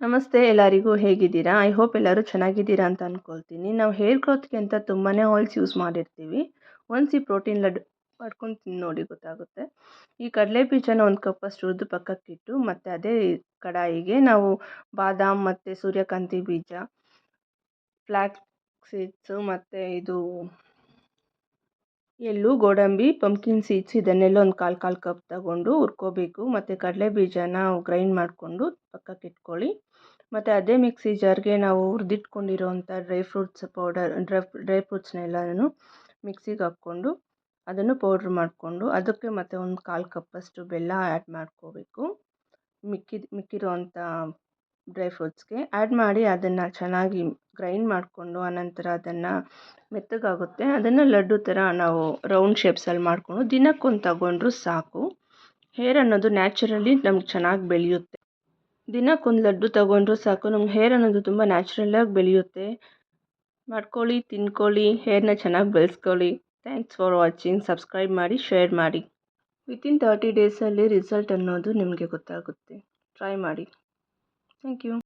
ನಮಸ್ತೆ ಎಲ್ಲರಿಗೂ ಹೇಗಿದ್ದೀರಾ? ಐ ಹೋಪ್ ಎಲ್ಲರೂ ಚೆನ್ನಾಗಿದ್ದೀರಾ ಅಂತ ಅಂದ್ಕೊಳ್ತೀನಿ. ನಾವು ಹೇರ್ ಗ್ರೋತ್ಗೆ ಅಂತ ತುಂಬಾ ಆಯಿಲ್ಸ್ ಯೂಸ್ ಮಾಡಿರ್ತೀವಿ. ಒಂದ್ಸ್ ಈ ಪ್ರೋಟೀನ್ ಲಡ್ಡು ಮಾಡ್ಕೊಂಡು ತಿಂದು ನೋಡಿ ಗೊತ್ತಾಗುತ್ತೆ. ಈ ಕಡಲೆ ಬೀಜನ ಒಂದು ಕಪ್ಪಷ್ಟು ಹುರಿದು ಪಕ್ಕಕ್ಕಿಟ್ಟು ಮತ್ತು ಅದೇ ಕಡಾಯಿಗೆ ನಾವು ಬಾದಾಮ್ ಮತ್ತು ಸೂರ್ಯಕಾಂತಿ ಬೀಜ, ಫ್ಲ್ಯಾಕ್ಸ್ ಸೀಡ್ಸು ಮತ್ತು ಇದು ಎಳ್ಳು, ಗೋಡಂಬಿ, ಪಂಪ್ಕಿನ್ ಸೀಡ್ಸ್ ಇದನ್ನೆಲ್ಲ ಒಂದು ಕಾಲು ಕಪ್ ತಗೊಂಡು ಹುರ್ಕೋಬೇಕು. ಮತ್ತು ಕಡಲೆ ಬೀಜನ ಗ್ರೈಂಡ್ ಮಾಡಿಕೊಂಡು ಪಕ್ಕಕ್ಕಿಟ್ಕೊಳ್ಳಿ. ಮತ್ತು ಅದೇ ಮಿಕ್ಸಿ ಜಾರ್ಗೆ ನಾವು ಹುರಿದಿಟ್ಕೊಂಡಿರೋವಂಥ ಡ್ರೈ ಫ್ರೂಟ್ಸ್ನೆಲ್ಲನೂ ಮಿಕ್ಸಿಗೆ ಹಾಕ್ಕೊಂಡು ಅದನ್ನು ಪೌಡ್ರ್ ಮಾಡಿಕೊಂಡು ಅದಕ್ಕೆ ಮತ್ತು ಒಂದು ಕಾಲು ಕಪ್ಪಷ್ಟು ಬೆಲ್ಲ ಆ್ಯಡ್ ಮಾಡ್ಕೋಬೇಕು. ಮಿಕ್ಕಿರೋವಂಥ ಡ್ರೈ ಫ್ರೂಟ್ಸ್ಗೆ ಆ್ಯಡ್ ಮಾಡಿ ಅದನ್ನು ಚೆನ್ನಾಗಿ ಗ್ರೈಂಡ್ ಮಾಡಿಕೊಂಡು ಆನಂತರ ಅದನ್ನು ಮೆತ್ತಗಾಗುತ್ತೆ. ಅದನ್ನು ಲಡ್ಡು ಥರ ನಾವು ರೌಂಡ್ ಶೇಪ್ಸಲ್ಲಿ ಮಾಡಿಕೊಂಡು ದಿನಕ್ಕೊಂದು ತಗೊಂಡ್ರೂ ಸಾಕು. ಹೇರ್ ಅನ್ನೋದು ನ್ಯಾಚುರಲಿ ನಮ್ಗೆ ಚೆನ್ನಾಗಿ ಬೆಳೆಯುತ್ತೆ. ದಿನಕ್ಕೊಂದು ಲಡ್ಡು ತಗೊಂಡ್ರೂ ಸಾಕು, ನಮ್ಗೆ ಹೇರ್ ಅನ್ನೋದು ತುಂಬ ನ್ಯಾಚುರಲಾಗಿ ಬೆಳೆಯುತ್ತೆ. ಮಾಡ್ಕೊಳ್ಳಿ, ತಿನ್ಕೊಳ್ಳಿ, ಹೇರ್ನ ಚೆನ್ನಾಗಿ ಬೆಳೆಸ್ಕೊಳ್ಳಿ. Thanks for watching. ಸಬ್ಸ್ಕ್ರೈಬ್ ಮಾಡಿ, ಶೇರ್ ಮಾಡಿ. ವಿತಿನ್ 30 ಡೇಸಲ್ಲಿ ರಿಸಲ್ಟ್ ಅನ್ನೋದು ನಿಮಗೆ ಗೊತ್ತಾಗುತ್ತೆ. ಟ್ರೈ ಮಾಡಿ. Thank you.